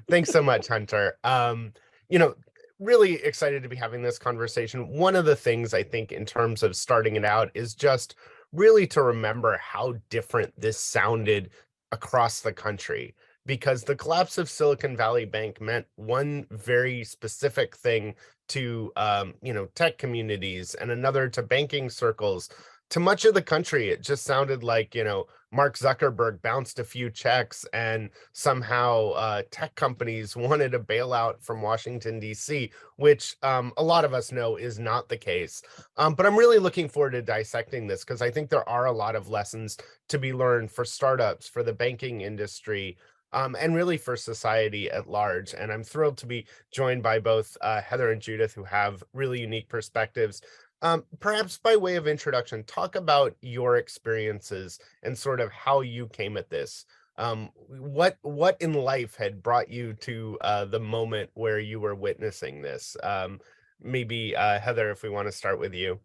Thanks so much, Hunter. You know, really excited to be having this conversation. One of the things I think in terms of starting it out is just really to remember how different this sounded across the country. Because the collapse of Silicon Valley Bank meant one very specific thing to tech communities and another to banking circles. To much of the country, it just sounded like, Mark Zuckerberg bounced a few checks and somehow tech companies wanted a bailout from Washington, D.C., which a lot of us know is not the case. But I'm really looking forward to dissecting this because I think there are a lot of lessons to be learned for startups, for the banking industry, and really for society at large. And I'm thrilled to be joined by both Heather and Judith, who have really unique perspectives. Perhaps by way of introduction, talk about your experiences and sort of how you came at this. What in life had brought you to the moment where you were witnessing this? Maybe Heather, if we want to start with you.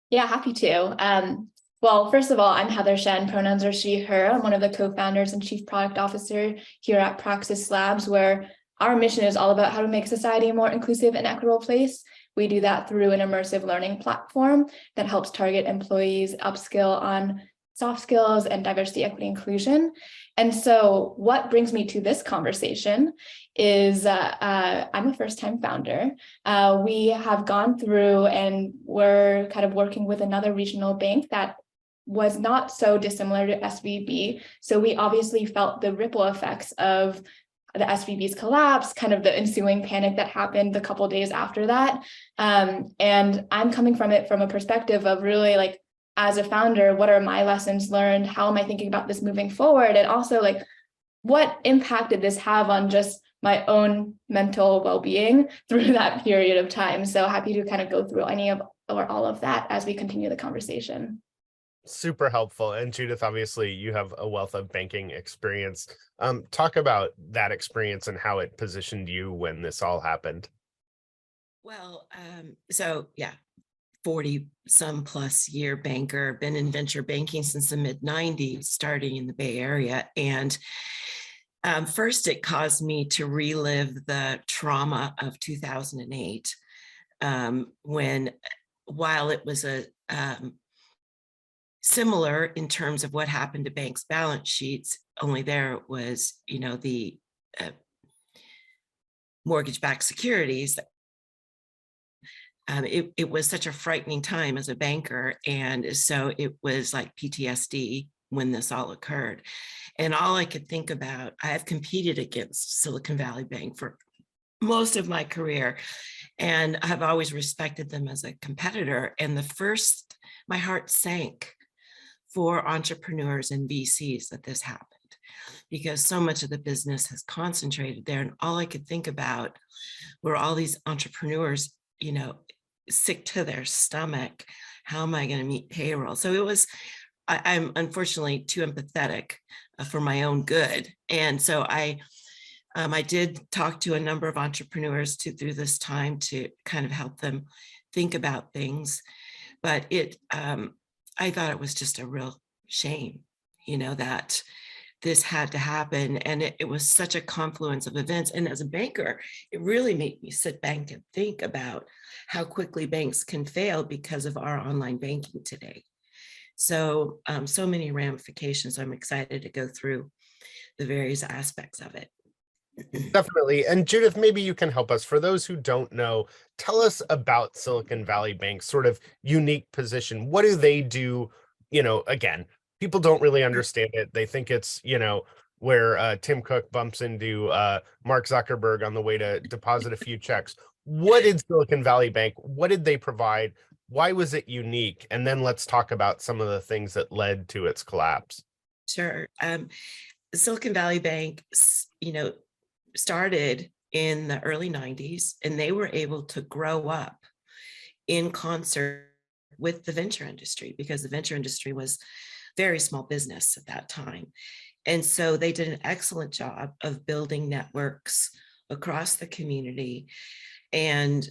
Yeah, happy to. Well, first of all, I'm Heather Shen, pronouns are she, her. I'm one of the co-founders and chief product officer here at Praxis Labs, where our mission is all about how to make society a more inclusive and equitable place. We do that through an immersive learning platform that helps target employees upskill on soft skills and diversity, equity, inclusion. And so what brings me to this conversation is I'm a first-time founder. We have gone through and we're kind of working with another regional bank that was not so dissimilar to SVB. So we obviously felt the ripple effects of the SVB's collapse, kind of the ensuing panic that happened a couple of days after that. And I'm coming from it from a perspective of really like, as a founder, what are my lessons learned? How am I thinking about this moving forward? And also like, what impact did this have on just my own mental well-being through that period of time? So happy to kind of go through any of or all of that as we continue the conversation. Super helpful. And Judith, obviously, you have a wealth of banking experience. Talk about that experience and how it positioned you when this all happened. Well, so yeah, 40 some plus year banker, been in venture banking since the mid 90s, starting in the Bay Area. And first, it caused me to relive the trauma of 2008, when, while it was a similar in terms of what happened to banks' balance sheets, only there was, the mortgage-backed securities. It was such a frightening time as a banker. And so it was like PTSD when this all occurred. And all I could think about, I have competed against Silicon Valley Bank for most of my career, and I've always respected them as a competitor. And my heart sank for entrepreneurs and VCs that this happened, because so much of the business has concentrated there. And all I could think about were all these entrepreneurs, sick to their stomach. How am I going to meet payroll? So it was, I'm unfortunately too empathetic for my own good. And so I did talk to a number of entrepreneurs through this time to kind of help them think about things. But I thought it was just a real shame, that this had to happen. And it was such a confluence of events. And as a banker, it really made me sit back and think about how quickly banks can fail because of our online banking today. So, so many ramifications. I'm excited to go through the various aspects of it. Definitely. And Judith, maybe you can help us. For those who don't know, tell us about Silicon Valley Bank's sort of unique position. What do they do? Again, people don't really understand it. They think it's, where Tim Cook bumps into Mark Zuckerberg on the way to deposit a few checks. What did Silicon Valley Bank, what did they provide? Why was it unique? And then let's talk about some of the things that led to its collapse. Sure. Silicon Valley Bank, started in the early 90s, and they were able to grow up in concert with the venture industry, because the venture industry was very small business at that time. And so they did an excellent job of building networks across the community and,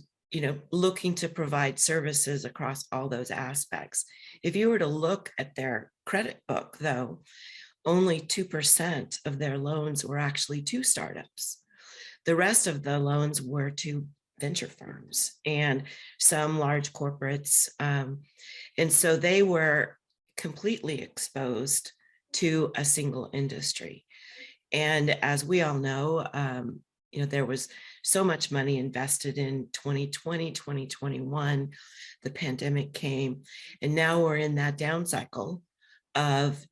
looking to provide services across all those aspects. If you were to look at their credit book, though, only 2% of their loans were actually to startups. The rest of the loans were to venture firms and some large corporates. And so they were completely exposed to a single industry. And as we all know, there was so much money invested in 2020, 2021, the pandemic came, and now we're in that down cycle of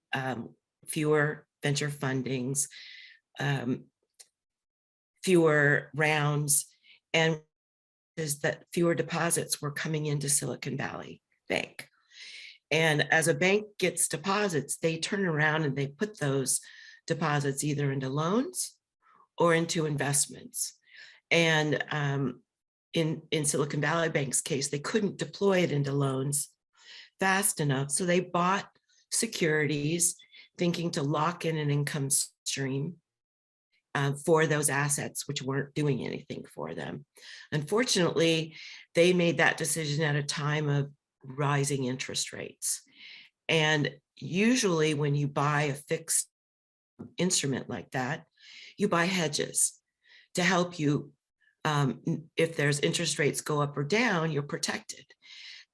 fewer venture fundings, fewer rounds, and is that fewer deposits were coming into Silicon Valley Bank. And as a bank gets deposits, they turn around and they put those deposits either into loans or into investments. And in Silicon Valley Bank's case, they couldn't deploy it into loans fast enough. So they bought securities thinking to lock in an income stream for those assets, which weren't doing anything for them. Unfortunately, they made that decision at a time of rising interest rates. And usually when you buy a fixed instrument like that, you buy hedges to help you. If there's interest rates go up or down, you're protected.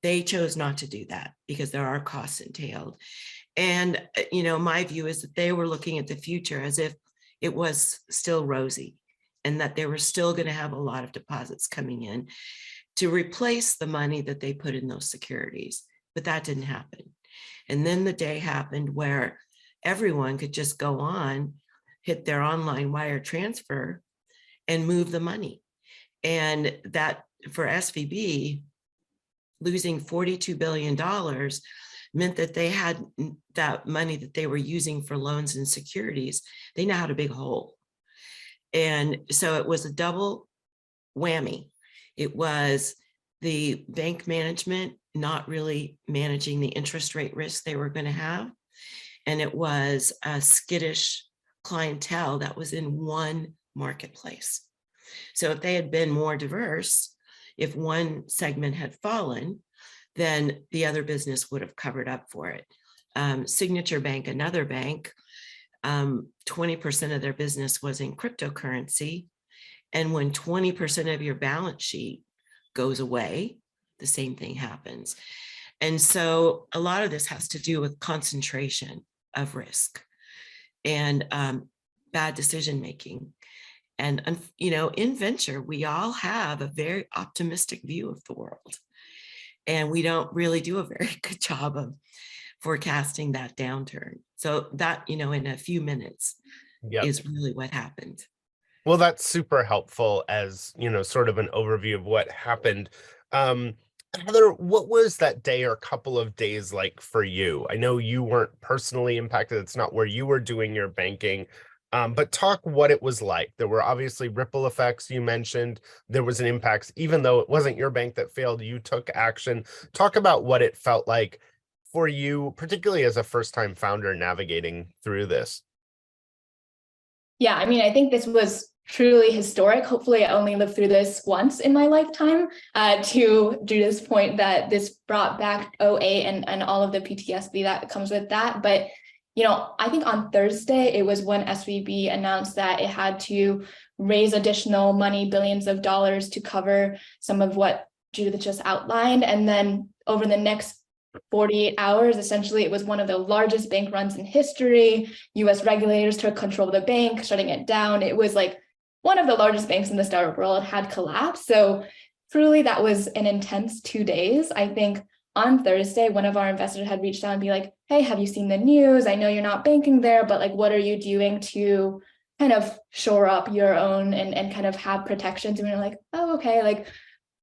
They chose not to do that because there are costs entailed. And, my view is that they were looking at the future as if it was still rosy and that they were still going to have a lot of deposits coming in to replace the money that they put in those securities. But that didn't happen. And then the day happened where everyone could just go on, hit their online wire transfer and move the money. And that for SVB, losing $42 billion meant that they had that money that they were using for loans and securities, they now had a big hole. And so it was a double whammy. It was the bank management not really managing the interest rate risk they were going to have. And it was a skittish clientele that was in one marketplace. So if they had been more diverse, if one segment had fallen, then the other business would have covered up for it. Signature Bank, another bank, 20% of their business was in cryptocurrency. And when 20% of your balance sheet goes away, the same thing happens. And so a lot of this has to do with concentration of risk and bad decision-making. And, in venture, we all have a very optimistic view of the world. And we don't really do a very good job of forecasting that downturn. So that, in a few minutes is really what happened. Well, that's super helpful as, sort of an overview of what happened. Heather, what was that day or couple of days like for you? I know you weren't personally impacted. It's not where you were doing your banking. But talk what it was like. There were obviously ripple effects you mentioned. There was an impact, even though it wasn't your bank that failed, you took action. Talk about what it felt like for you, particularly as a first-time founder navigating through this. Yeah, I think this was truly historic. Hopefully I only lived through this once in my lifetime, to Judith's point that this brought back 2008 and all of the PTSD that comes with that. But I think on Thursday, it was when SVB announced that it had to raise additional money, billions of dollars, to cover some of what Judith just outlined. And then over the next 48 hours, essentially, it was one of the largest bank runs in history. US regulators took control of the bank, shutting it down. It was like one of the largest banks in the startup world had collapsed. So truly, that was an intense 2 days. I think on Thursday, one of our investors had reached out and be like, hey, have you seen the news? I know you're not banking there, but what are you doing to kind of shore up your own and kind of have protections? And we were like, oh, okay.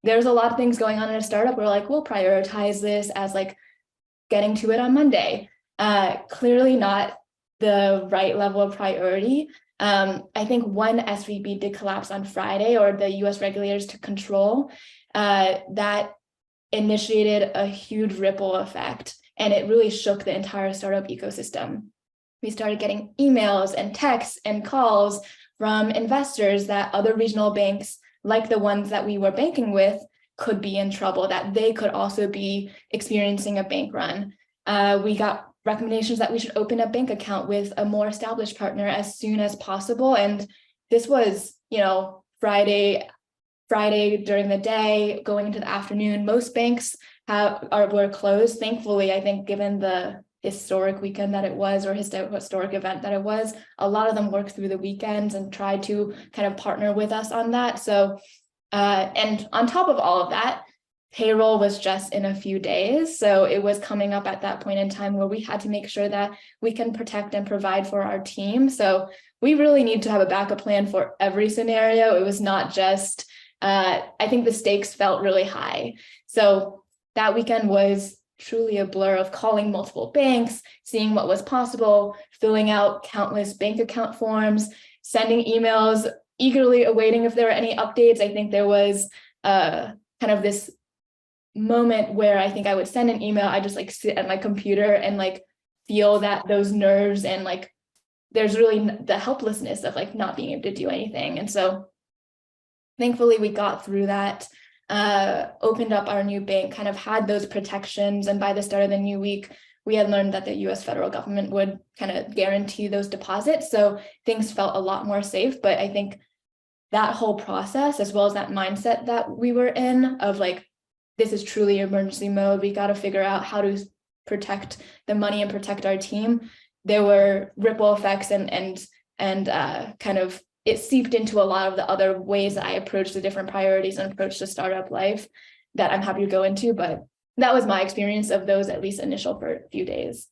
There's a lot of things going on in a startup. We're like, we'll prioritize this as getting to it on Monday. Clearly not the right level of priority. I think when SVB did collapse on Friday, or the US regulators took control, that initiated a huge ripple effect, and it really shook the entire startup ecosystem. We started getting emails and texts and calls from investors that other regional banks, like the ones that we were banking with, could be in trouble, that they could also be experiencing a bank run. We got recommendations that we should open a bank account with a more established partner as soon as possible. And this was, Friday during the day, going into the afternoon. Most banks were closed. Thankfully, I think, given the historic weekend that it was, or historic event that it was, a lot of them worked through the weekends and tried to kind of partner with us on that. So, and on top of all of that, payroll was just in a few days. So it was coming up at that point in time where we had to make sure that we can protect and provide for our team. So we really need to have a backup plan for every scenario. It was not just, I think the stakes felt really high. So that weekend was truly a blur of calling multiple banks, seeing what was possible, filling out countless bank account forms, sending emails, eagerly awaiting if there were any updates. I think there was kind of this moment where I think I would send an email, I just like sit at my computer and like feel that those nerves, and like there's really the helplessness of like not being able to do anything. And so thankfully we got through that, opened up our new bank, kind of had those protections. And by the start of the new week, we had learned that the US federal government would kind of guarantee those deposits. So things felt a lot more safe. But I think that whole process, as well as that mindset that we were in of like, this is truly emergency mode, we got to figure out how to protect the money and protect our team. There were ripple effects and kind of it seeped into a lot of the other ways that I approach the different priorities and approach to startup life that I'm happy to go into. But that was my experience of those, at least initial for a few days.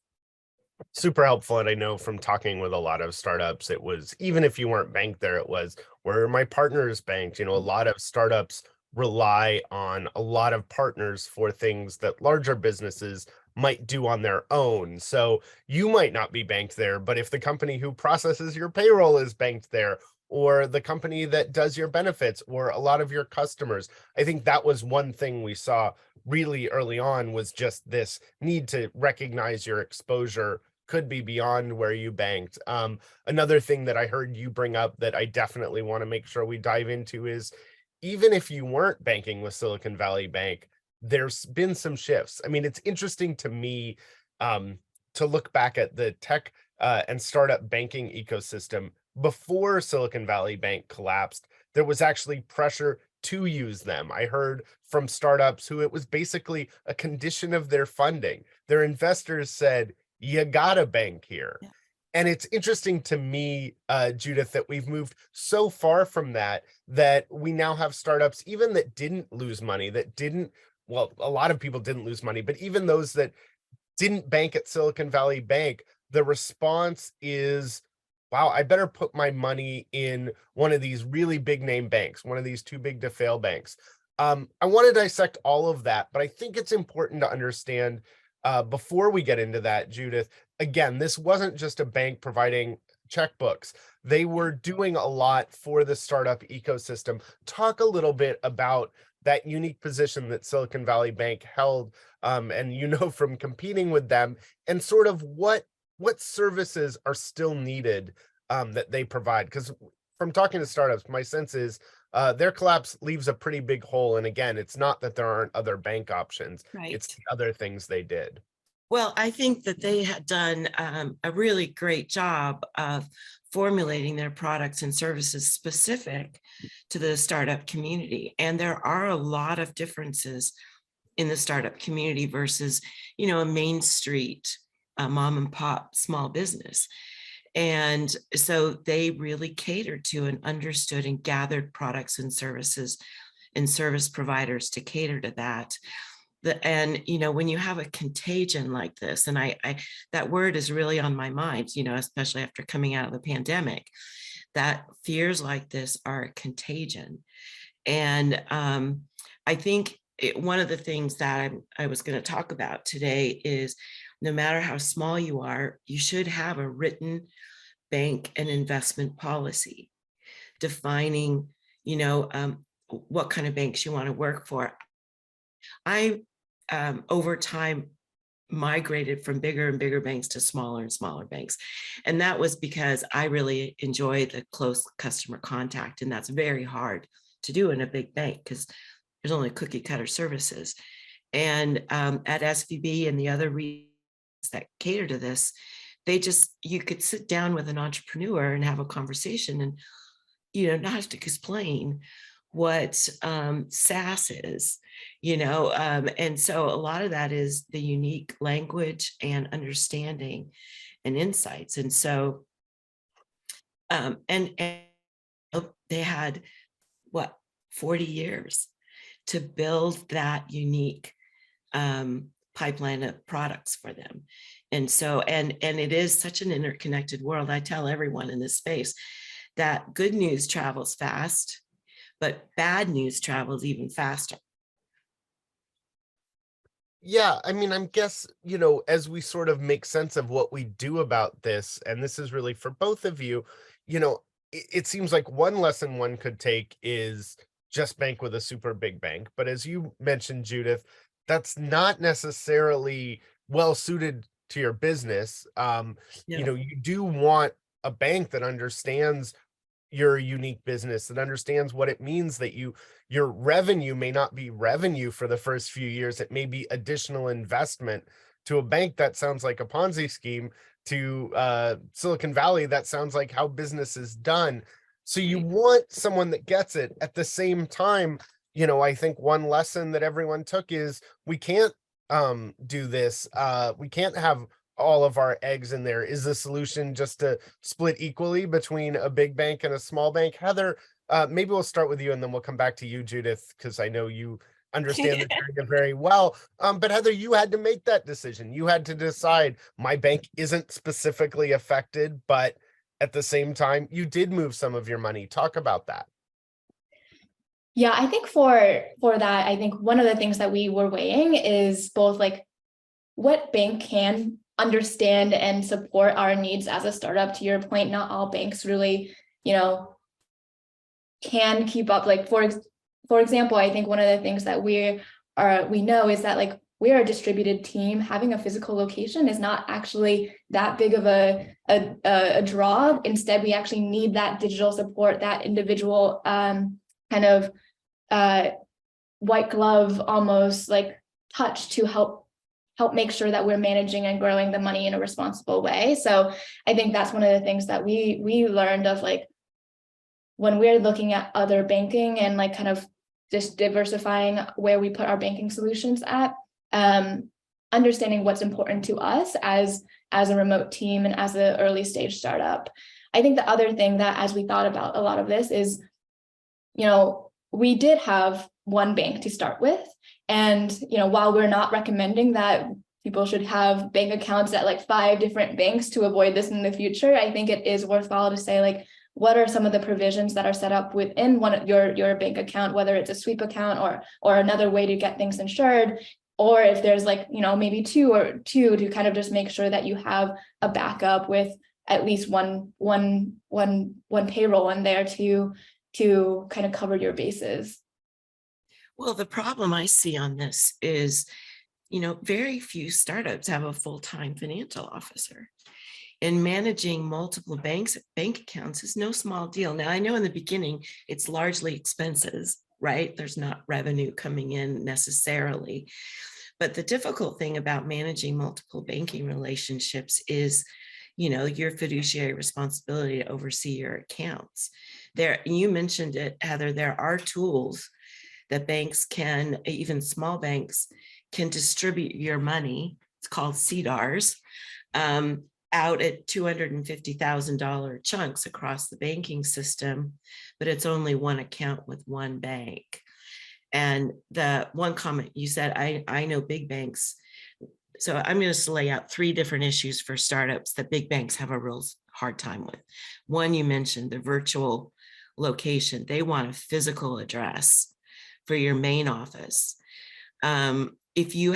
Super helpful. And I know from talking with a lot of startups, it was, even if you weren't banked there, it was, where are my partners banked? A lot of startups rely on a lot of partners for things that larger businesses might do on their own. So you might not be banked there, but if the company who processes your payroll is banked there, or the company that does your benefits, or a lot of your customers, I think that was one thing we saw really early on, was just this need to recognize your exposure could be beyond where you banked. Another thing that I heard you bring up that I definitely want to make sure we dive into is, even if you weren't banking with Silicon Valley Bank, there's been some shifts. I mean, it's interesting to me to look back at the tech and startup banking ecosystem. Before Silicon Valley Bank collapsed, there was actually pressure to use them. I heard from startups who it was basically a condition of their funding. Their investors said, you gotta bank here. Yeah. And it's interesting to me, Judith, that we've moved so far from that we now have startups, even that didn't lose money, well, a lot of people didn't lose money, but even those that didn't bank at Silicon Valley Bank, the response is, wow, I better put my money in one of these really big name banks, one of these too big to fail banks. I want to dissect all of that, but I think it's important to understand, before we get into that, Judith, again, this wasn't just a bank providing checkbooks. They were doing a lot for the startup ecosystem. Talk a little bit about that unique position that Silicon Valley Bank held, and from competing with them, and sort of what services are still needed that they provide. Because from talking to startups, my sense is their collapse leaves a pretty big hole. And again, it's not that there aren't other bank options. Right. It's the other things they did. Well, I think that they had done a really great job of formulating their products and services specific to the startup community. And there are a lot of differences in the startup community versus, a Main Street mom and pop small business. And so they really catered to and understood and gathered products and services and service providers to cater to that. And when you have a contagion like this, and I that word is really on my mind, especially after coming out of the pandemic, that fears like this are a contagion. And I think one of the things that I was going to talk about today is, no matter how small you are, you should have a written bank and investment policy defining, what kind of banks you want to work for. I, over time, migrated from bigger and bigger banks to smaller and smaller banks. And that was because I really enjoy the close customer contact. And that's very hard to do in a big bank because there's only cookie cutter services. And at SVB and the other that cater to this, you could sit down with an entrepreneur and have a conversation and, not have to explain what SaaS is, and so a lot of that is the unique language and understanding and insights. And so, and they had 40 years to build that unique pipeline of products for them. And so, and it is such an interconnected world. I tell everyone in this space that good news travels fast, but bad news travels even faster. Yeah, I mean, I guess, as we sort of make sense of what we do about this, and this is really for both of you, it seems like one lesson one could take is just bank with a super big bank. But as you mentioned, Judith, that's not necessarily well suited to your business. No. You do want a bank that understands your unique business, that understands what it means that your revenue may not be revenue for the first few years. It may be additional investment. To a bank, that sounds like a Ponzi scheme. To Silicon Valley, that sounds like how business is done. So you want someone that gets it. At the same time, I think one lesson that everyone took is we can't do this. We can't have all of our eggs in there. Is the solution just to split equally between a big bank and a small bank? Heather, maybe we'll start with you and then we'll come back to you, Judith, because I know you understand the area very well. But Heather, you had to make that decision. You had to decide, my bank isn't specifically affected, but at the same time, you did move some of your money. Talk about that. Yeah, I think for that, I think one of the things that we were weighing is both like what bank can understand and support our needs as a startup. To your point, not all banks really, can keep up. Like for example, I think one of the things that we know is that like we're a distributed team. Having a physical location is not actually that big of a draw. Instead, we actually need that digital support, that individual kind of white glove almost like touch to help make sure that we're managing and growing the money in a responsible way. So I think that's one of the things that we learned of, like, when we're looking at other banking and like kind of just diversifying where we put our banking solutions at, understanding what's important to us as a remote team and as an early stage startup. I think the other thing that, as we thought about a lot of this, is, we did have one bank to start with. And, while we're not recommending that people should have bank accounts at like 5 different banks to avoid this in the future, I think it is worthwhile to say, like, what are some of the provisions that are set up within one of your bank account, whether it's a sweep account or another way to get things insured, or if there's like, maybe two to kind of just make sure that you have a backup with at least one payroll in there to kind of cover your bases. Well, the problem I see on this is, very few startups have a full-time financial officer. And managing multiple bank accounts is no small deal. Now, I know in the beginning, it's largely expenses, right? There's not revenue coming in necessarily. But the difficult thing about managing multiple banking relationships is, your fiduciary responsibility to oversee your accounts. You mentioned it, Heather, there are tools that banks can, even small banks, can distribute your money. It's called CDARs, out at $250,000 chunks across the banking system, but it's only one account with one bank. And the one comment you said, I know big banks. So I'm going to lay out 3 different issues for startups that big banks have a real hard time with. One, you mentioned the virtual location. They want a physical address for your main office. If you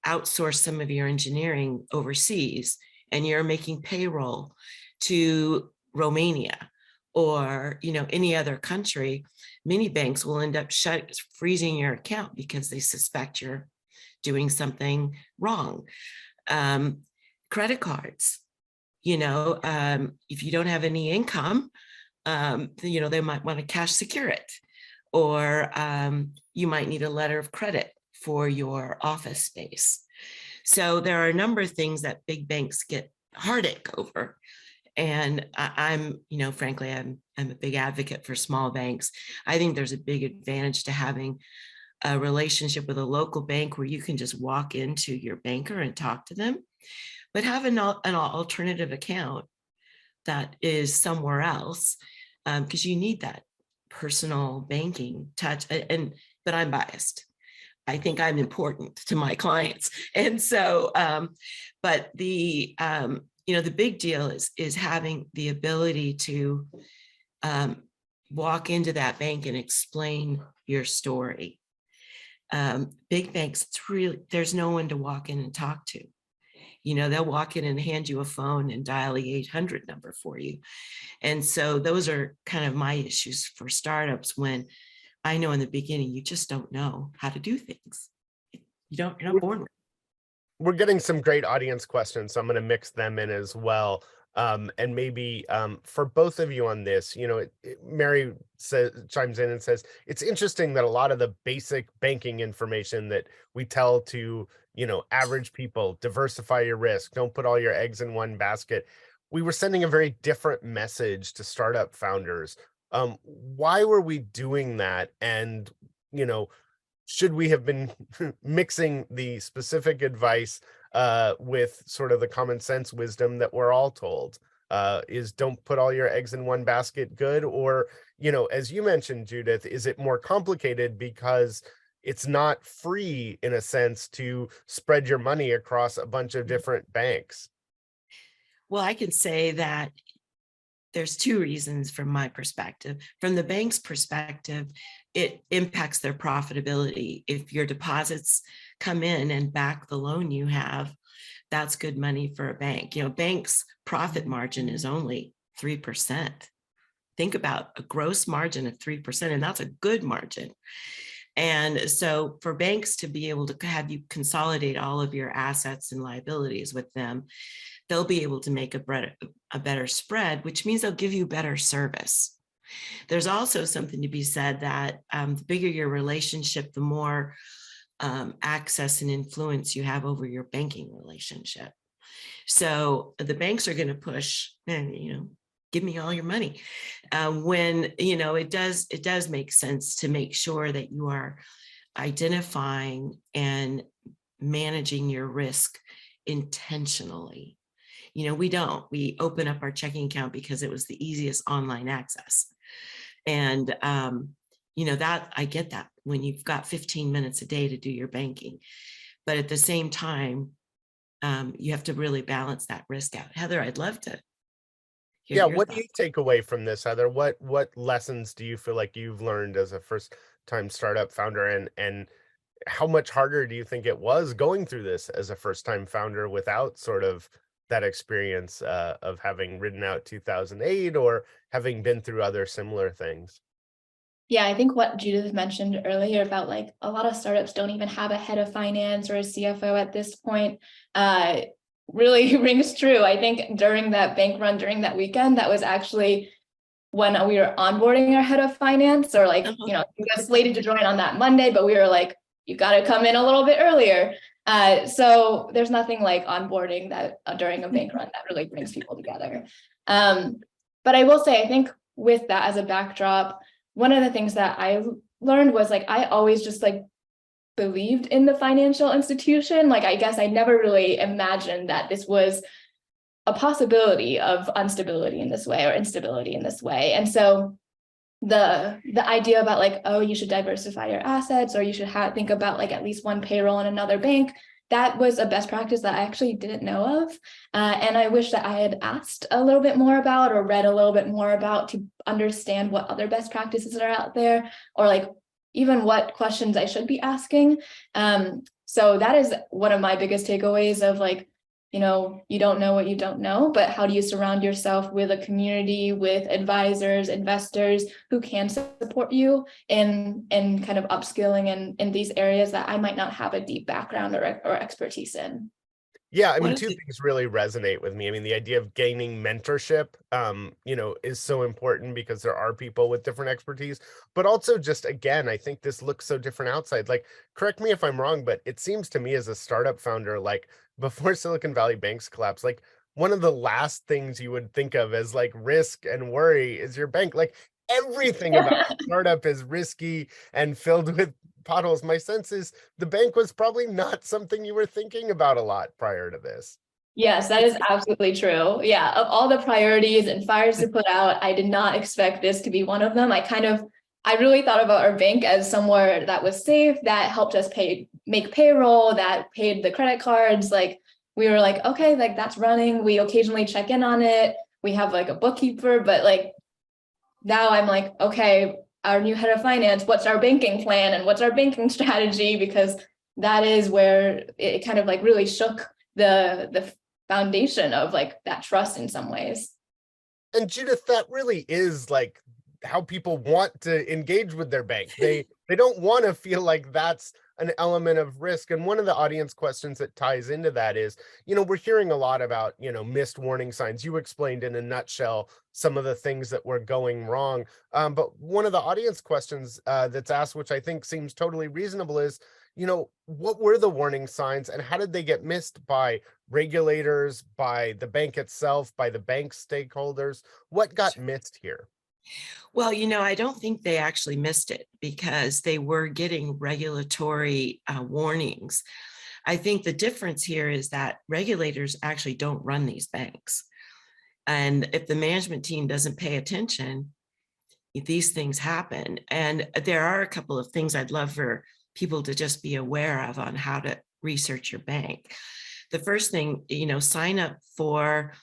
outsource some of your engineering overseas and you're making payroll to Romania or any other country, many banks will end up freezing your account because they suspect you're doing something wrong. Credit cards, if you don't have any income, they might want to cash secure it, or you might need a letter of credit for your office space. So there are a number of things that big banks get heartache over. And I'm, frankly, I'm a big advocate for small banks. I think there's a big advantage to having a relationship with a local bank where you can just walk into your banker and talk to them, but have an alternative account that is somewhere else, because you need that personal banking touch. But I'm biased. I think I'm important to my clients. And so, but the big deal is having the ability to walk into that bank and explain your story. Big banks, there's no one to walk in and talk to. They'll walk in and hand you a phone and dial the 800 number for you. And so those are kind of my issues for startups, when I know in the beginning, you just don't know how to do things. You're not born with it. We're getting some great audience questions, so I'm going to mix them in as well. And maybe for both of you on this, Mary chimes in and says, it's interesting that a lot of the basic banking information that we tell to, average people, diversify your risk, don't put all your eggs in one basket. We were sending a very different message to startup founders. Why were we doing that? And, should we have been mixing the specific advice with sort of the common sense wisdom that we're all told? Is don't put all your eggs in one basket good? Or, as you mentioned, Judith, is it more complicated because it's not free, in a sense, to spread your money across a bunch of different banks? Well, I can say that there's two reasons from my perspective. From the bank's perspective, it impacts their profitability. If your deposits come in and back the loan you have, that's good money for a bank. Bank's profit margin is only 3%. Think about a gross margin of 3%, and that's a good margin. And so for banks to be able to have you consolidate all of your assets and liabilities with them, they'll be able to make a better spread, which means they'll give you better service. There's also something to be said that the bigger your relationship, the more access and influence you have over your banking relationship. So the banks are going to push, give me all your money. When, it does make sense to make sure that you are identifying and managing your risk intentionally. We open up our checking account because it was the easiest online access. And, that I get that when you've got 15 minutes a day to do your banking, but at the same time, you have to really balance that risk out. Heather, I'd love to hear your What thoughts. do you take away from this, Heather? What lessons do you feel like you've learned as a first time startup founder, and how much harder do you think it was going through this as a first time founder without sort of that experience of having ridden out 2008 or having been through other similar things? Yeah, I think what Judith mentioned earlier about like a lot of startups don't even have a head of finance or a CFO at this point really rings true. I think during that bank run, during that weekend, that was actually when we were onboarding our head of finance, or like, we got slated to join on that Monday, but we were like, you got to come in a little bit earlier. So there's nothing like onboarding that during a bank run that really brings people together. But I will say, I think with that as a backdrop, one of the things that I learned was like, I always just like believed in the financial institution. Like, I guess I never really imagined that this was a possibility of instability in this way or instability in this way. And so the idea about like, oh, you should diversify your assets, or you should think about like at least one payroll in another bank, that was a best practice that I actually didn't know of. And I wish that I had asked a little bit more about, or read a little bit more about, to understand what other best practices are out there, or like even what questions I should be asking. So that is one of my biggest takeaways of like, you don't know what you don't know, but how do you surround yourself with a community, with advisors, investors who can support you in kind of upskilling in these areas that I might not have a deep background or expertise in. Yeah, I One mean, of two the things really resonate with me. I mean, the idea of gaining mentorship, is so important because there are people with different expertise, but also just again, I think this looks so different outside. Like, correct me if I'm wrong, but it seems to me as a startup founder, like before Silicon Valley Bank's collapse, like one of the last things you would think of as like risk and worry is your bank. Like everything about startup is risky and filled with potholes. My sense is the bank was probably not something you were thinking about a lot prior to this. Yes, that is absolutely true. Yeah, of all the priorities and fires to put out, I did not expect this to be one of them. I really thought about our bank as somewhere that was safe, that helped us make payroll, that paid the credit cards. Like we were like, okay, like that's running. We occasionally check in on it. We have like a bookkeeper, but like now I'm like, okay, our new head of finance, what's our banking plan and what's our banking strategy? Because that is where it kind of like really shook the foundation of like that trust in some ways. And Judith, that really is like how people want to engage with their bank. They don't want to feel like that's an element of risk. And one of the audience questions that ties into that is, we're hearing a lot about, missed warning signs. You explained in a nutshell some of the things that were going wrong. But one of the audience questions that's asked, which I think seems totally reasonable, is, what were the warning signs and how did they get missed by regulators, by the bank itself, by the bank stakeholders? What got missed here? Well, I don't think they actually missed it because they were getting regulatory warnings. I think the difference here is that regulators actually don't run these banks. And if the management team doesn't pay attention, these things happen. And there are a couple of things I'd love for people to just be aware of on how to research your bank. The first thing, sign up for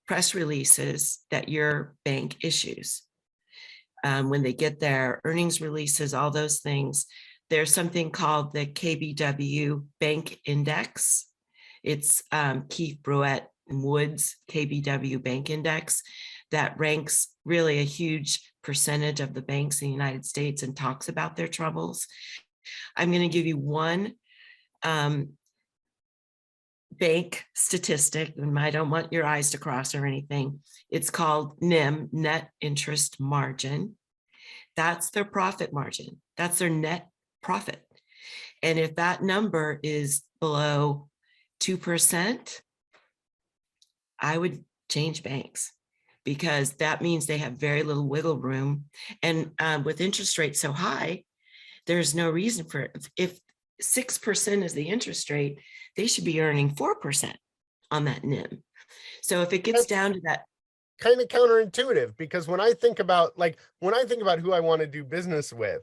press releases that your bank issues. When they get their earnings releases, all those things, there's something called the KBW Bank Index. It's Keith Brouette Wood's KBW Bank Index that ranks really a huge percentage of the banks in the United States and talks about their troubles. I'm going to give you one bank statistic, and I don't want your eyes to cross or anything. It's called NIM, net interest margin. That's their profit margin. That's their net profit. And if that number is below 2%, I would change banks because that means they have very little wiggle room. And with interest rates so high, there's no reason for it. If 6% is the interest rate, they should be earning 4% on that NIM. So if it gets down to that, kind of counterintuitive, because when I think about who I want to do business with,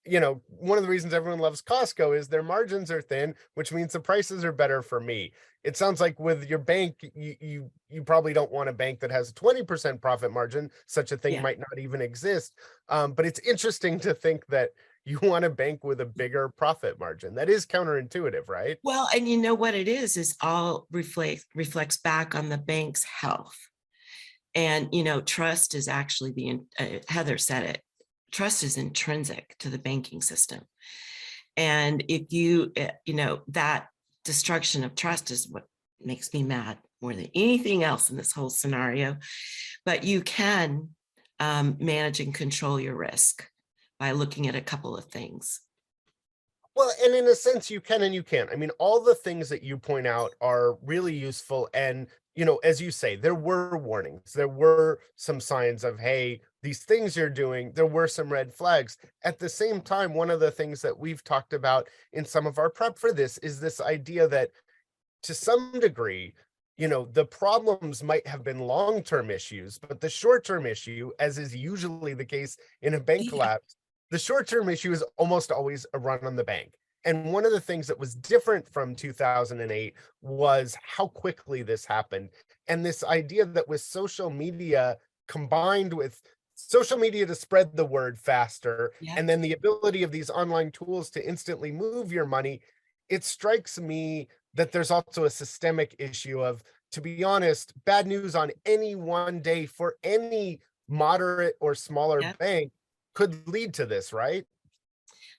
one of the reasons everyone loves Costco is their margins are thin, which means the prices are better for me. It sounds like with your bank, you probably don't want a bank that has a 20% profit margin. Such a thing yeah. might not even exist. But it's interesting to think that you want a bank with a bigger profit margin. That is counterintuitive, right? Well, and you know what it is all reflects back on the bank's health. And, trust is actually Heather said it, trust is intrinsic to the banking system. And if that destruction of trust is what makes me mad more than anything else in this whole scenario. But you can manage and control your risk by looking at a couple of things. Well, and in a sense, you can and you can't. I mean, all the things that you point out are really useful. And, as you say, there were warnings. There were some signs of, hey, these things you're doing, there were some red flags. At the same time, one of the things that we've talked about in some of our prep for this is this idea that to some degree, the problems might have been long-term issues, but the short-term issue, as is usually the case in a bank collapse, the short-term issue is almost always a run on the bank. And one of the things that was different from 2008 was how quickly this happened. And this idea that with social media combined with social media to spread the word faster, Yeah. and then the ability of these online tools to instantly move your money, it strikes me that there's also a systemic issue of, to be honest, bad news on any one day for any moderate or smaller bank could lead to this, right?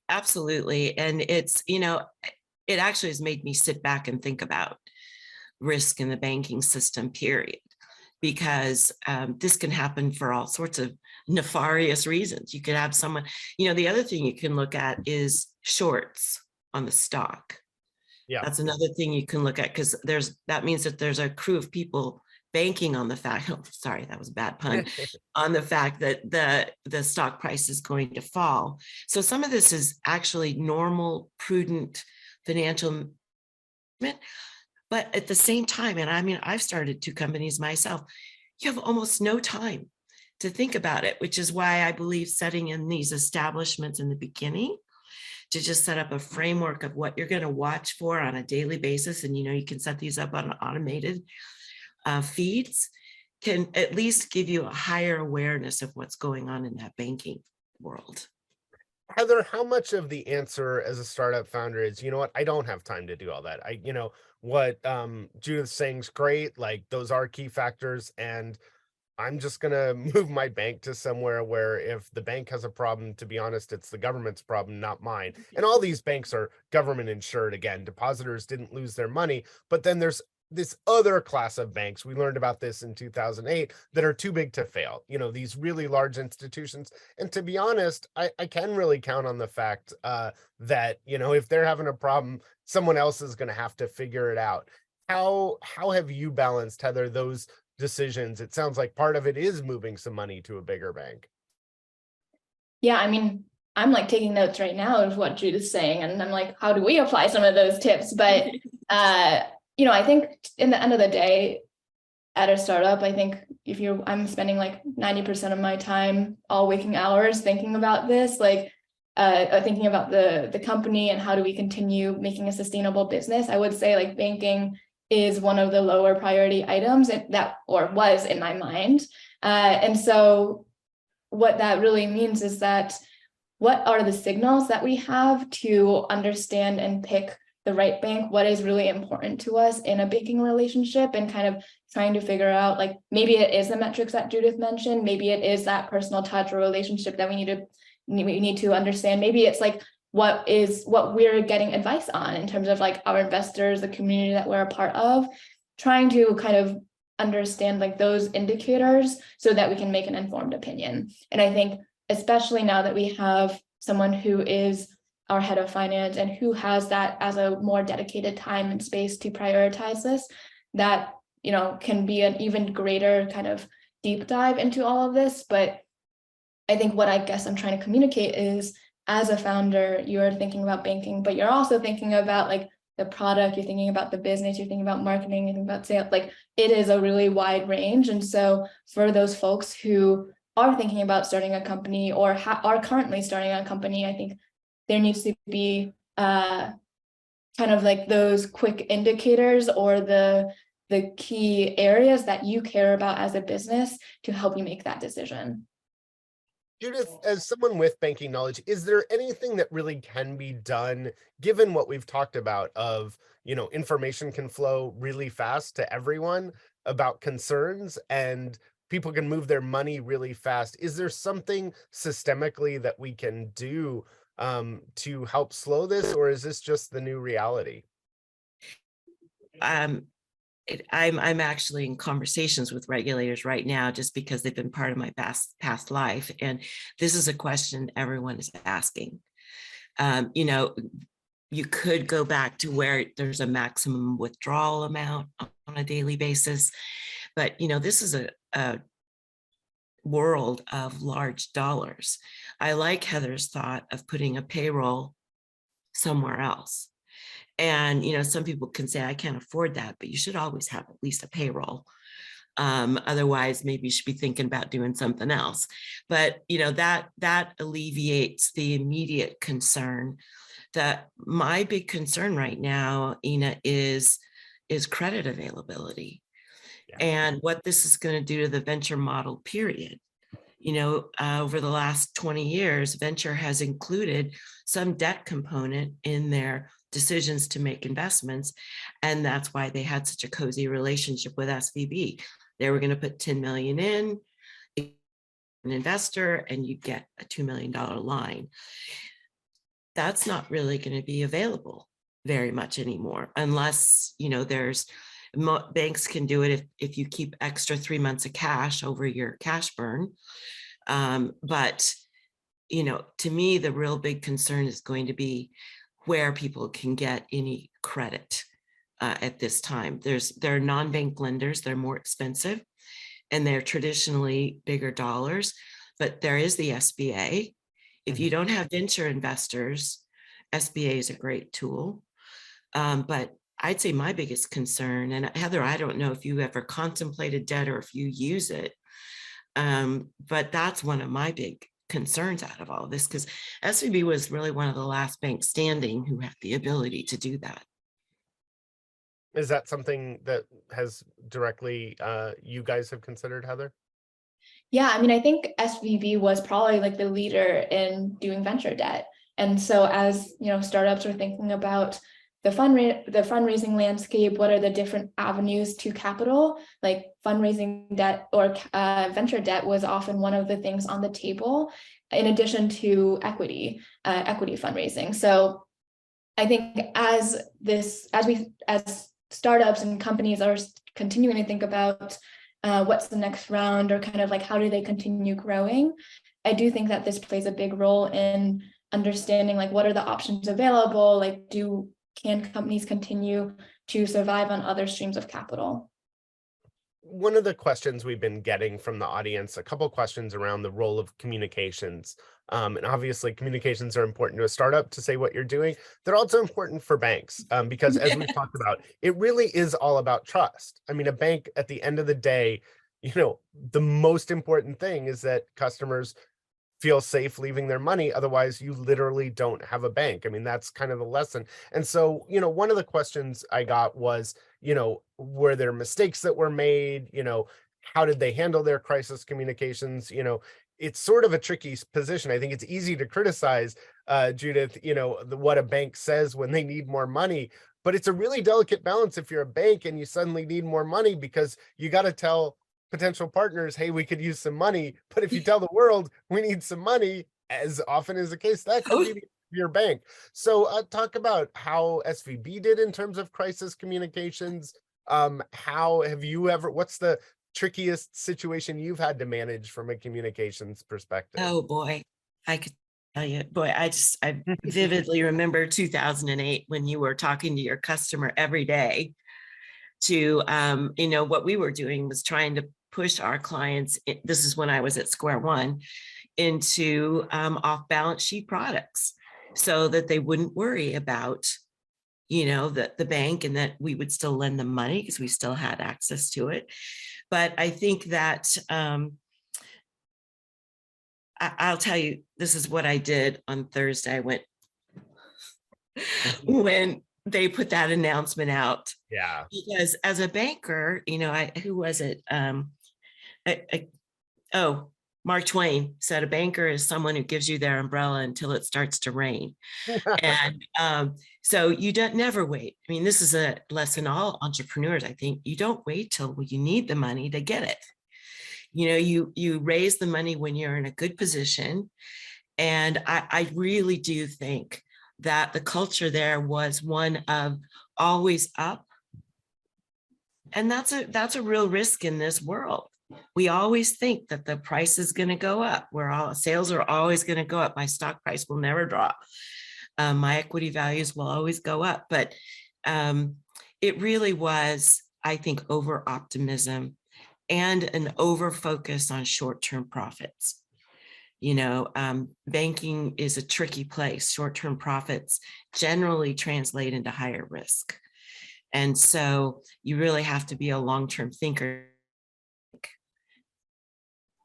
Absolutely. And it's, it actually has made me sit back and think about risk in the banking system, period. Because this can happen for all sorts of nefarious reasons. You could have someone, the other thing you can look at is shorts on the stock. Yeah. That's another thing you can look at, because that means that there's a crew of people banking on the fact, oh, sorry, that was a bad pun, on the fact that the stock price is going to fall. So some of this is actually normal, prudent financial management. But at the same time, and I mean, I've started 2 companies myself, you have almost no time to think about it, which is why I believe setting in these establishments in the beginning to just set up a framework of what you're going to watch for on a daily basis. And, you can set these up on automated feeds, can at least give you a higher awareness of what's going on in that banking world. Heather, how much of the answer as a startup founder is, what, I don't have time to do all that. What Judith's saying is great. Like, those are key factors. And I'm just going to move my bank to somewhere where if the bank has a problem, to be honest, it's the government's problem, not mine. And all these banks are government insured. Again, depositors didn't lose their money. But then there's this other class of banks, we learned about this in 2008, that are too big to fail, these really large institutions. And to be honest, I can really count on the fact that, if they're having a problem, someone else is going to have to figure it out. How have you balanced, Heather, those decisions? It sounds like part of it is moving some money to a bigger bank. Yeah, I mean, I'm like taking notes right now of what Judith's saying, and I'm like, how do we apply some of those tips? But I think in the end of the day, at a startup, I think I'm spending like 90% of my time, all waking hours, thinking about this, like thinking about the company and how do we continue making a sustainable business. I would say like banking is one of the lower priority items was in my mind. And so what that really means is that what are the signals that we have to understand and pick the right bank, what is really important to us in a banking relationship, and kind of trying to figure out, like, maybe it is the metrics that Judith mentioned, maybe it is that personal touch or relationship that we need to understand. Maybe it's like what we're getting advice on in terms of like our investors, the community that we're a part of, trying to kind of understand like those indicators so that we can make an informed opinion. And I think especially now that we have someone who is our head of finance and who has that as a more dedicated time and space to prioritize this, that can be an even greater kind of deep dive into all of this. But I think what I guess I'm trying to communicate is, as a founder, you're thinking about banking, but you're also thinking about like the product, you're thinking about the business, you're thinking about marketing, you're thinking about sales. Like, it is a really wide range. And so for those folks who are thinking about starting a company or are currently starting a company, I think there needs to be kind of like those quick indicators or the key areas that you care about as a business to help you make that decision. Judith, as someone with banking knowledge, is there anything that really can be done, given what we've talked about of, information can flow really fast to everyone about concerns and people can move their money really fast? Is there something systemically that we can do to help slow this, or is this just the new reality? I'm actually in conversations with regulators right now, just because they've been part of my past life. And this is a question everyone is asking. You could go back to where there's a maximum withdrawal amount on a daily basis. But, this is a world of large dollars. I like Heather's thought of putting a payroll somewhere else. And, some people can say, I can't afford that, but you should always have at least a payroll. Otherwise, maybe you should be thinking about doing something else. But, that alleviates the immediate concern. That my big concern right now, Ina, is credit availability. Yeah. And what this is going to do to the venture model, period. Over the last 20 years, venture has included some debt component in their decisions to make investments. And that's why they had such a cozy relationship with SVB. They were going to put 10 million in, an investor, and you get a $2 million line. That's not really going to be available very much anymore, unless, there's Banks can do it if you keep extra 3 months of cash over your cash burn. But, to me, the real big concern is going to be where people can get any credit at this time. There are non-bank lenders, they're more expensive, and they're traditionally bigger dollars, but there is the SBA. If you don't have venture investors, SBA is a great tool. But I'd say my biggest concern, and Heather, I don't know if you ever contemplated debt or if you use it, but that's one of my big concerns out of all of this, because SVB was really one of the last banks standing who had the ability to do that. Is that something that has directly you guys have considered, Heather? Yeah, I mean, I think SVB was probably like the leader in doing venture debt. And so as, startups are thinking about the fundraising landscape, what are the different avenues to capital, like fundraising debt or venture debt was often one of the things on the table, in addition to equity fundraising. So I think as startups and companies are continuing to think about what's the next round, or kind of like how do they continue growing, I do think that this plays a big role in understanding like what are the options available, like can companies continue to survive on other streams of capital? One of the questions we've been getting from the audience, a couple of questions around the role of communications. And obviously communications are important to a startup to say what you're doing. They're also important for banks because as we've talked about, it really is all about trust. I mean, a bank at the end of the day, the most important thing is that customers feel safe leaving their money. Otherwise, you literally don't have a bank. I mean, that's kind of the lesson. And so, one of the questions I got was, were there mistakes that were made? How did they handle their crisis communications? It's sort of a tricky position. I think it's easy to criticize, Judith, what a bank says when they need more money, but it's a really delicate balance if you're a bank and you suddenly need more money, because you got to tell potential partners, hey, we could use some money. But if you tell the world we need some money, as often is the case, that could be your bank. So talk about how SVB did in terms of crisis communications. How have you what's the trickiest situation you've had to manage from a communications perspective? Oh boy, I could tell you, boy, I vividly remember 2008 when you were talking to your customer every day to, what we were doing was trying to push our clients, this is when I was at Square One, into off-balance sheet products so that they wouldn't worry about, the bank, and that we would still lend them money because we still had access to it. But I think that I'll tell you, this is what I did on Thursday. I went when they put that announcement out. Yeah. Because as a banker, who was it? Mark Twain said, a banker is someone who gives you their umbrella until it starts to rain. And so you don't never wait. I mean, this is a lesson all entrepreneurs, I think. You don't wait till you need the money to get it. You raise the money when you're in a good position. And I really do think that the culture there was one of always up. And that's a real risk in this world. We always think that the price is going to go up. Sales are always going to go up. My stock price will never drop. My equity values will always go up. But it really was, I think, over optimism and an over focus on short-term profits. Banking is a tricky place. Short-term profits generally translate into higher risk. And so you really have to be a long-term thinker.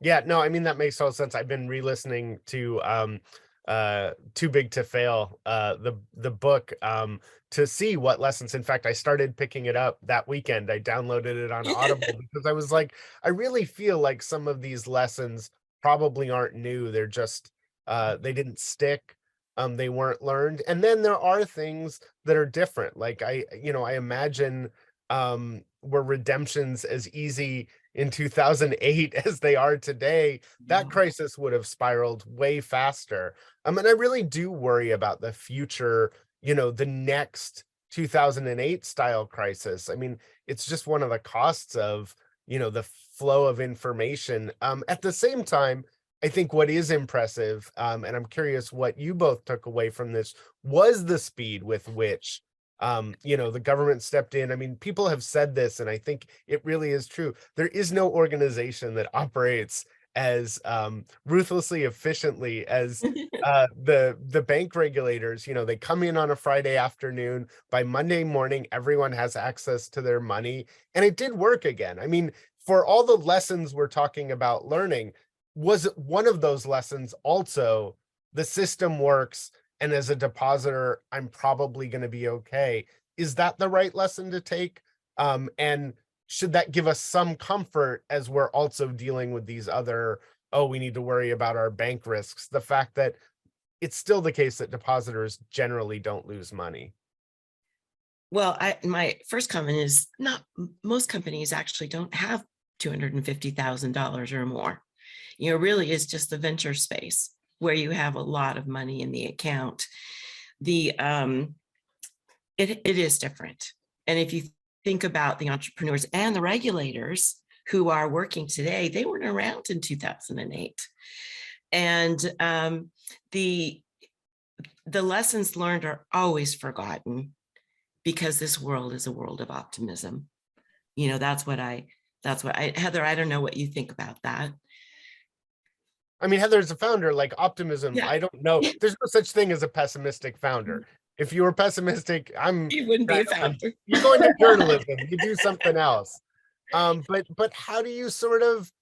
Yeah, no, I mean, that makes total sense. I've been re-listening to Too Big to Fail, the book, to see what lessons. In fact, I started picking it up that weekend. I downloaded it on Audible because I was like, I really feel like some of these lessons probably aren't new. They're just they didn't stick. They weren't learned. And then there are things that are different. Like I imagine were redemptions as easy in 2008 as they are today, that crisis would have spiraled way faster. And I really do worry about the future, the next 2008 style crisis. I mean, it's just one of the costs of, the flow of information. At the same time, I think what is impressive, and I'm curious what you both took away from this, was the speed with which, the government stepped in. I mean, people have said this, and I think it really is true. There is no organization that operates as ruthlessly efficiently as the bank regulators. They come in on a Friday afternoon. By Monday morning, everyone has access to their money, and it did work again. I mean, for all the lessons we're talking about learning, was one of those lessons also the system works, and as a depositor, I'm probably going to be okay? Is that the right lesson to take? And should that give us some comfort as we're also dealing with these other, oh, we need to worry about our bank risks, the fact that it's still the case that depositors generally don't lose money? Well, my first comment is not most companies actually don't have $250,000 or more. Really is just the venture space where you have a lot of money in the account. It is different. And if you think about the entrepreneurs and the regulators who are working today, they weren't around in 2008. And the lessons learned are always forgotten because this world is a world of optimism. That's what Heather, I don't know what you think about that. I mean, Heather's a founder, like optimism. Yeah. I don't know. There's no such thing as a pessimistic founder. If you were pessimistic, You wouldn't be a founder. You go into journalism, you do something else. But how do you sort of,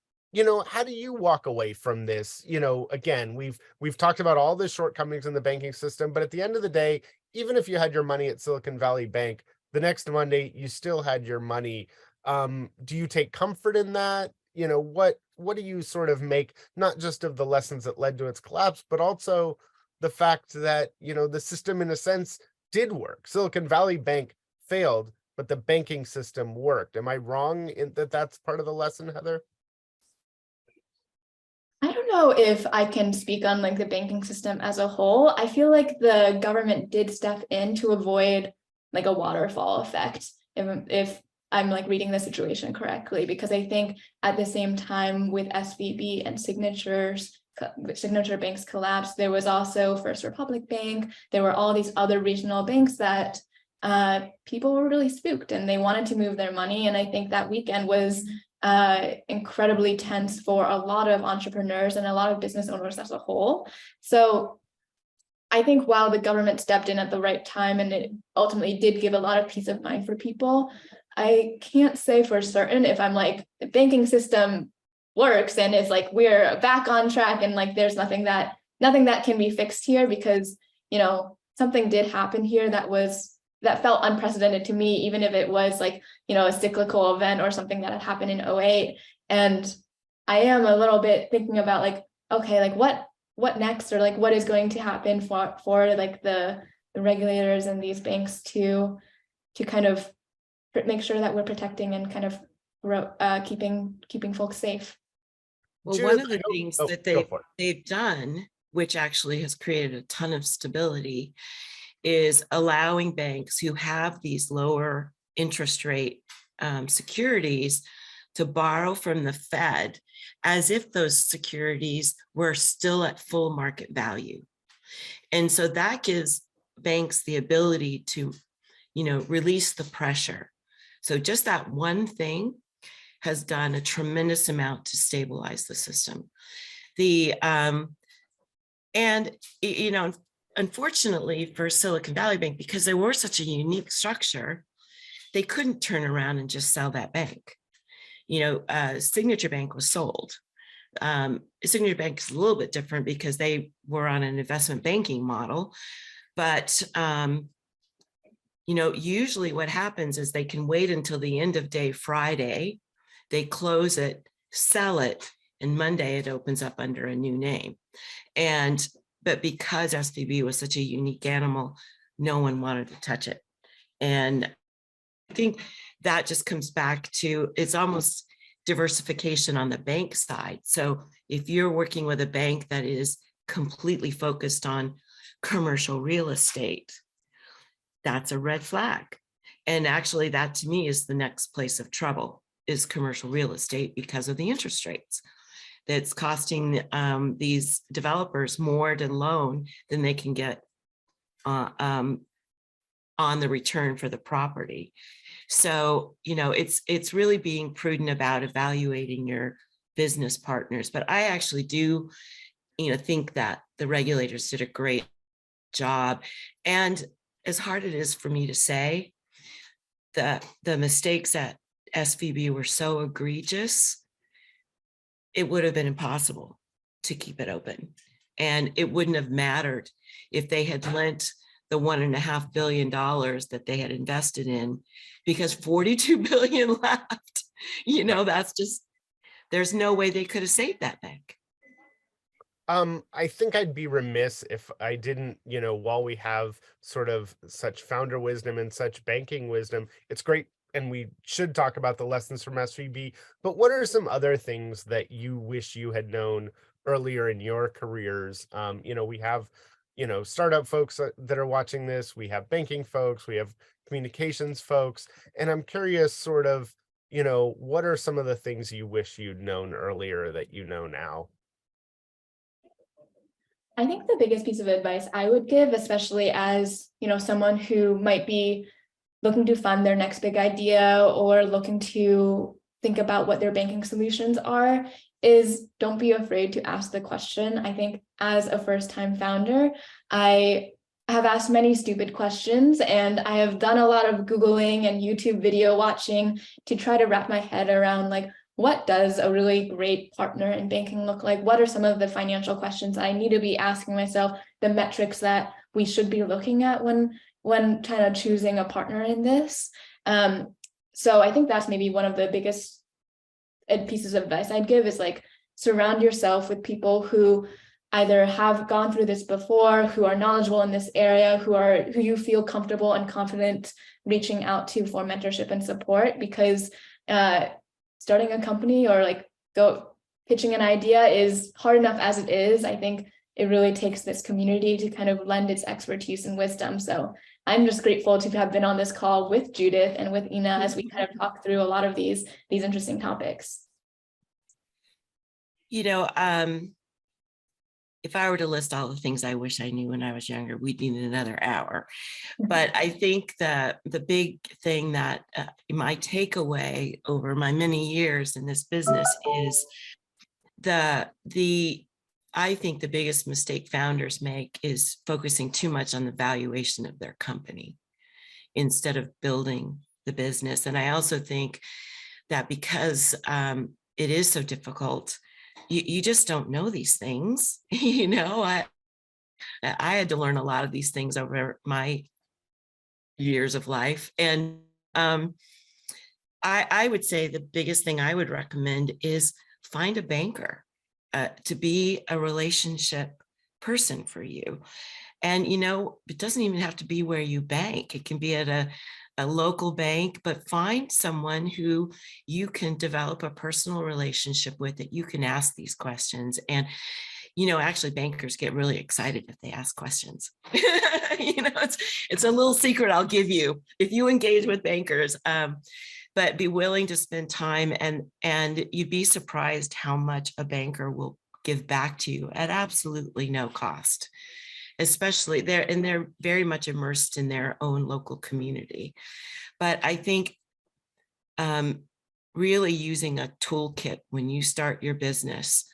how do you walk away from this? Again, we've talked about all the shortcomings in the banking system, but at the end of the day, even if you had your money at Silicon Valley Bank, the next Monday you still had your money. Do you take comfort in that? What do you sort of make, not just of the lessons that led to its collapse, but also the fact that, the system in a sense did work? Silicon Valley Bank failed, but the banking system worked. Am I wrong in that that's part of the lesson, Heather? I don't know if I can speak on like the banking system as a whole. I feel like the government did step in to avoid like a waterfall effect, if I'm like reading the situation correctly, because I think at the same time with SVB and Signature Bank's collapse, there was also First Republic Bank. There were all these other regional banks that people were really spooked and they wanted to move their money. And I think that weekend was incredibly tense for a lot of entrepreneurs and a lot of business owners as a whole. So I think while the government stepped in at the right time and it ultimately did give a lot of peace of mind for people, I can't say for certain if I'm like the banking system works and it's like we're back on track and like there's nothing that can be fixed here, because something did happen here that felt unprecedented to me, even if it was like a cyclical event or something that had happened in 2008. And I am a little bit thinking about like, okay, like what next, or like what is going to happen for like the regulators and these banks to kind of make sure that we're protecting and kind of keeping folks safe. Well, Judith, one of the things that they've done, which actually has created a ton of stability, is allowing banks who have these lower interest rate securities to borrow from the Fed as if those securities were still at full market value. And so that gives banks the ability to, release the pressure. So just that one thing has done a tremendous amount to stabilize the system. Unfortunately for Silicon Valley Bank, because they were such a unique structure, they couldn't turn around and just sell that bank. Signature Bank was sold. Signature Bank is a little bit different because they were on an investment banking model, but usually what happens is they can wait until the end of day Friday, they close it, sell it, and Monday it opens up under a new name. But because SVB was such a unique animal, no one wanted to touch it. And I think that just comes back to, it's almost diversification on the bank side. So if you're working with a bank that is completely focused on commercial real estate, that's a red flag. And actually that to me is the next place of trouble, is commercial real estate, because of the interest rates. That's costing these developers more to loan than they can get on the return for the property. So, it's really being prudent about evaluating your business partners. But I actually do, think that the regulators did a great job. And as hard it is for me to say, the mistakes at SVB were so egregious, it would have been impossible to keep it open. And it wouldn't have mattered if they had lent the $1.5 billion that they had invested in, because 42 billion left. That's just, there's no way they could have saved that bank. I think I'd be remiss if I didn't, while we have sort of such founder wisdom and such banking wisdom, it's great. And we should talk about the lessons from SVB, but what are some other things that you wish you had known earlier in your careers? We have, startup folks that are watching this, we have banking folks, we have communications folks, and I'm curious sort of, what are some of the things you wish you'd known earlier that you know now? I think the biggest piece of advice I would give, especially as, someone who might be looking to fund their next big idea or looking to think about what their banking solutions are, is don't be afraid to ask the question. I think as a first-time founder, I have asked many stupid questions, and I have done a lot of Googling and YouTube video watching to try to wrap my head around, like, what does a really great partner in banking look like? What are some of the financial questions I need to be asking myself, the metrics that we should be looking at when kind of choosing a partner in this? So I think that's maybe one of the biggest pieces of advice I'd give, is like, surround yourself with people who either have gone through this before, who are knowledgeable in this area, who you feel comfortable and confident reaching out to for mentorship and support, because starting a company or pitching an idea is hard enough as it is. I think it really takes this community to kind of lend its expertise and wisdom. So I'm just grateful to have been on this call with Judith and with Ina as we kind of talk through a lot of these interesting topics. If I were to list all the things I wish I knew when I was younger, we'd need another hour. But I think that the big thing that my takeaway over my many years in this business is I think the biggest mistake founders make is focusing too much on the valuation of their company instead of building the business. And I also think that because it is so difficult, you just don't know these things. I had to learn a lot of these things over my years of life. And I would say the biggest thing I would recommend is find a banker to be a relationship person for you. And, it doesn't even have to be where you bank. It can be at a local bank, but find someone who you can develop a personal relationship with, that you can ask these questions. And, actually bankers get really excited if they ask questions. It's a little secret I'll give you if you engage with bankers, but be willing to spend time, and you'd be surprised how much a banker will give back to you at absolutely no cost. Especially they're very much immersed in their own local community. But I think really using a toolkit when you start your business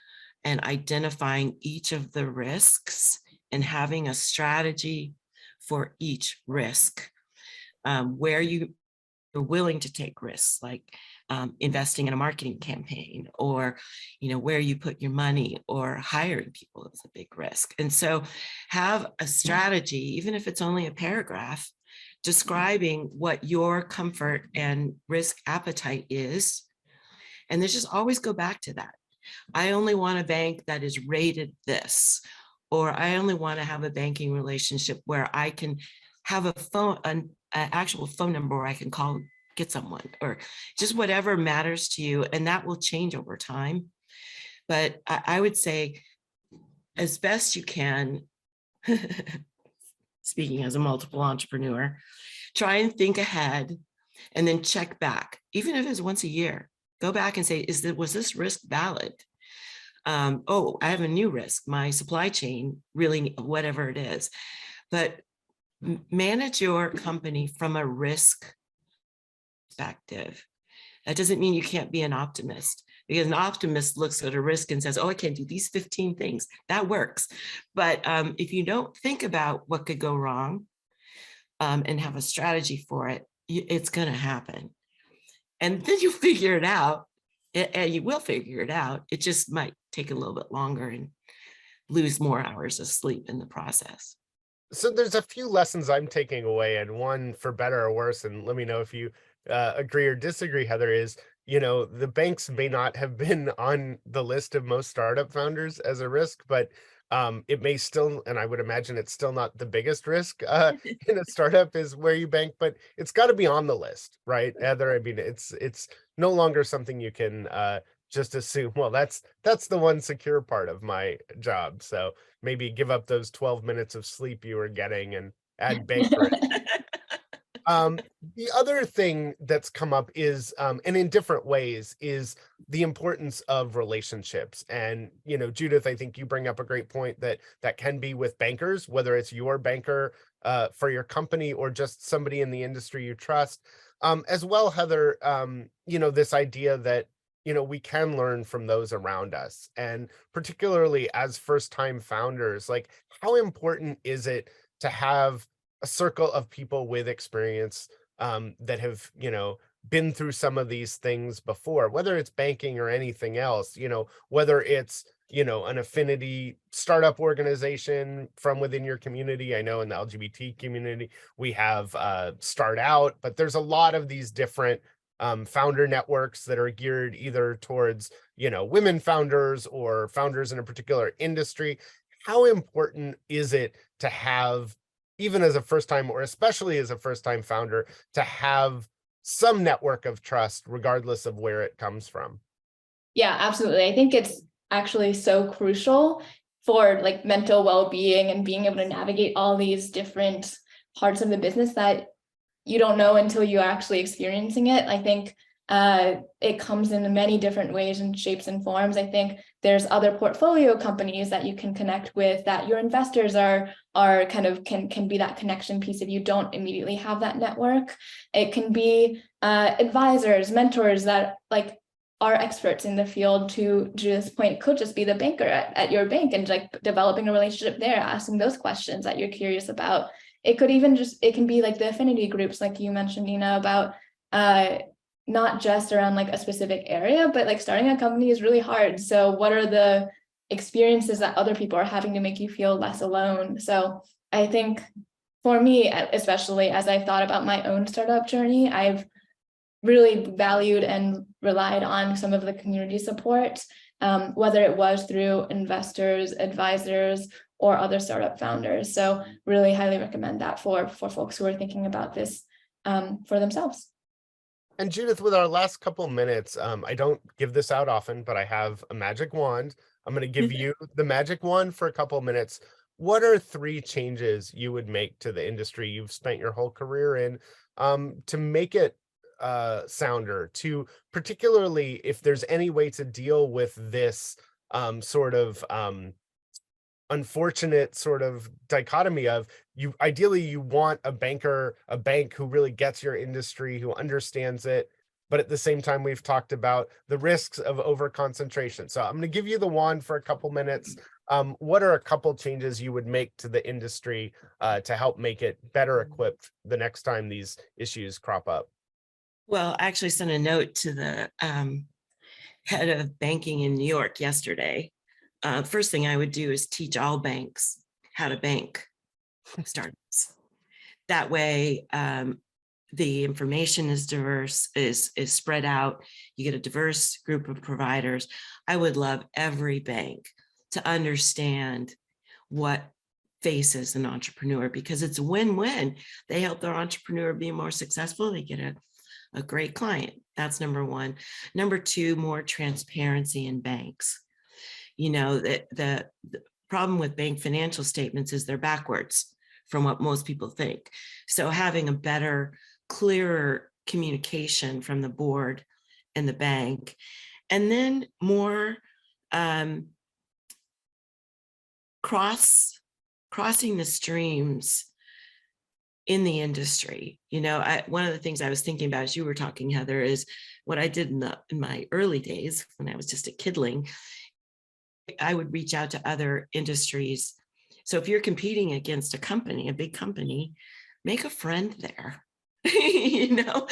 and identifying each of the risks and having a strategy for each risk, where you're willing to take risks, like investing in a marketing campaign, or where you put your money, or hiring people is a big risk. And so have a strategy, even if it's only a paragraph, describing what your comfort and risk appetite is. And then just always go back to that. I only want a bank that is rated this, or I only want to have a banking relationship where I can have an actual phone number where I can call, get someone, or just whatever matters to you. And that will change over time. But I would say, as best you can, speaking as a multiple entrepreneur, try and think ahead and then check back, even if it's once a year. Go back and say, was this risk valid? Oh, I have a new risk, my supply chain, really, whatever it is. But manage your company from a risk perspective. That doesn't mean you can't be an optimist, because an optimist looks at a risk and says, oh, I can do these 15 things. That works. But if you don't think about what could go wrong and have a strategy for it, it's going to happen. And then you figure it out, and you will figure it out. It just might take a little bit longer and lose more hours of sleep in the process. So there's a few lessons I'm taking away, and one for better or worse, and let me know if you agree or disagree, Heather, is, the banks may not have been on the list of most startup founders as a risk, but it may still, and I would imagine it's still not the biggest risk in a startup is where you bank, but it's got to be on the list, right, Heather? I mean, it's no longer something you can just assume, well, that's the one secure part of my job. So maybe give up those 12 minutes of sleep you were getting and add bank risk. The other thing that's come up is, and in different ways, is the importance of relationships. And, Judith, I think you bring up a great point that can be with bankers, whether it's your banker for your company or just somebody in the industry you trust. As well, Heather, this idea that, we can learn from those around us. And particularly as first-time founders, like, how important is it to have a circle of people with experience that have, been through some of these things before, whether it's banking or anything else, whether it's, an affinity startup organization from within your community. I know in the LGBT community, we have Start Out, but there's a lot of these different founder networks that are geared either towards, women founders or founders in a particular industry. How important is it to have, even as a first-time, or especially as a first-time founder, to have some network of trust, regardless of where it comes from? Yeah, absolutely. I think it's actually so crucial for like mental well-being and being able to navigate all these different parts of the business that you don't know until you're actually experiencing it. I think it comes in many different ways and shapes and forms. I think there's other portfolio companies that you can connect with, that your investors are kind of can be that connection piece if you don't immediately have that network. It can be advisors, mentors that like are experts in the field. To Judith's point, could just be the banker at your bank and like developing a relationship there, asking those questions that you're curious about. It could even it can be like the affinity groups, like you mentioned, Nina, about not just around like a specific area, but like starting a company is really hard. So what are the experiences that other people are having to make you feel less alone? So I think for me, especially as I've thought about my own startup journey, I've really valued and relied on some of the community support, whether it was through investors, advisors, or other startup founders. So really highly recommend that for folks who are thinking about this for themselves. And Judith, with our last couple minutes, I don't give this out often, but I have a magic wand. I'm going to give you the magic wand for a couple minutes. What are 3 changes you would make to the industry you've spent your whole career in to make it sounder, to particularly if there's any way to deal with this sort of unfortunate sort of dichotomy of ideally you want a bank who really gets your industry, who understands it, but at the same time we've talked about the risks of overconcentration. So I'm going to give you the wand for a couple minutes. What are a couple changes you would make to the industry to help make it better equipped the next time these issues crop up? Well, I actually sent a note to the head of banking in New York yesterday. First thing I would do is teach all banks how to bank startups. That way, the information is diverse, is spread out. You get a diverse group of providers. I would love every bank to understand what faces an entrepreneur, because it's a win-win. They help their entrepreneur be more successful. They get a great client. That's number 1. Number 2, more transparency in banks. The problem with bank financial statements is they're backwards from what most people think. So having a better, clearer communication from the board and the bank, and then more crossing the streams in the industry. You know, one of the things I was thinking about as you were talking, Heather, is what I did in my early days when I was just a kidling. I would reach out to other industries. So if you're competing against a company, a big company, make a friend there. You know,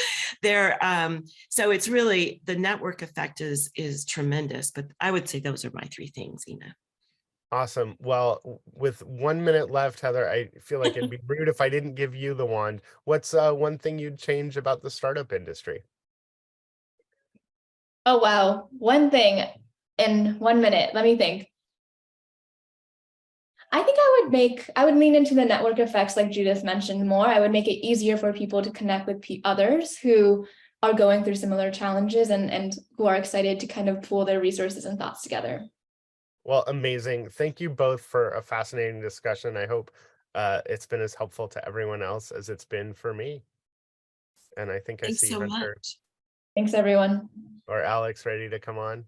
so it's really, the network effect is tremendous. But I would say those are my three things, Ina. Awesome. Well, with 1 minute left, Heather, I feel like it'd be rude if I didn't give you the wand. What's one thing you'd change about the startup industry? Oh, wow. One thing in 1 minute. Let me think. I think I would lean into the network effects like Judith mentioned more. I would make it easier for people to connect with others who are going through similar challenges and who are excited to kind of pool their resources and thoughts together. Well, amazing. Thank you both for a fascinating discussion. I hope it's been as helpful to everyone else as it's been for me. And I think I Thanks see so Hunter much. Thanks, everyone. or Alex ready to come on.